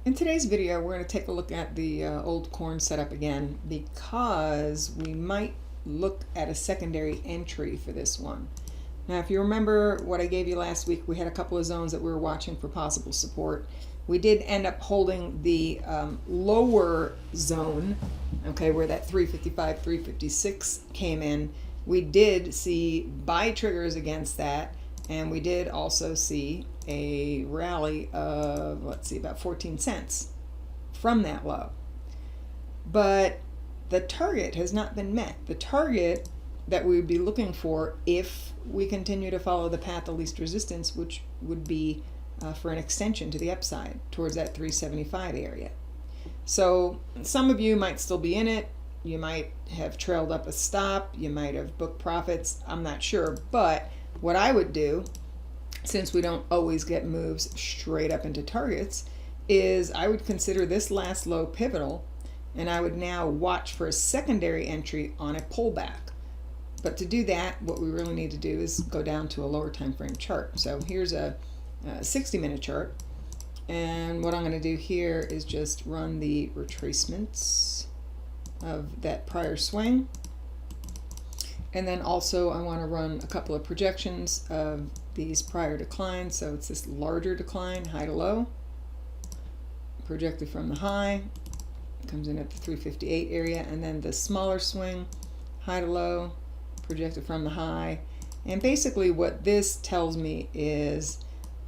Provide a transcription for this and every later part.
In today's video, we're going to take a look at the old corn setup again because we might look at a secondary entry for this one. Now, if you remember what I gave you last week, we had a couple of zones that we were watching for possible support. We did end up holding the lower zone, okay, where that 355, 356 came in. We did see buy triggers against that, and we did also see a rally of, let's see, about 14 cents from that low. But the target has not been met. The target that we would be looking for if we continue to follow the path of least resistance, which would be for an extension to the upside towards that 375 area. So some of you might still be in it. You might have trailed up a stop. You might have booked profits. I'm not sure. But what I would do, since we don't always get moves straight up into targets, is I would consider this last low pivotal, and I would now watch for a secondary entry on a pullback. But to do that, what we really need to do is go down to a lower time frame chart. So here's a 60-minute chart, and what I'm going to do here is just run the retracements of that prior swing, and then also I want to run a couple of projections of these prior declines. So it's this larger decline, high to low, projected from the high, comes in at the 358 area, and then the smaller swing, high to low, projected from the high. And basically what this tells me is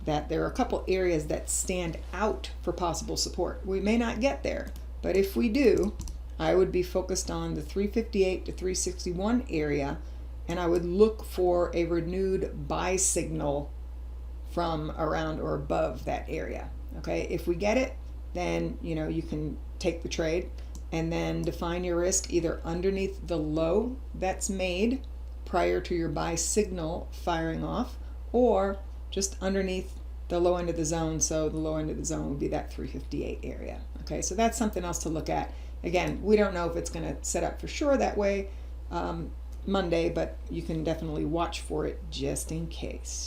that there are a couple areas that stand out for possible support. We may not get there, but if we do, I would be focused on the 358 to 361 area, and I would look for a renewed buy signal from around or above that area. Okay, if we get it, then you can take the trade and then define your risk either underneath the low that's made prior to your buy signal firing off, or just underneath the low end of the zone. So the low end of the zone would be that 358 area. Okay, so that's something else to look at. Again, we don't know if it's going to set up for sure that way Monday, but you can definitely watch for it just in case.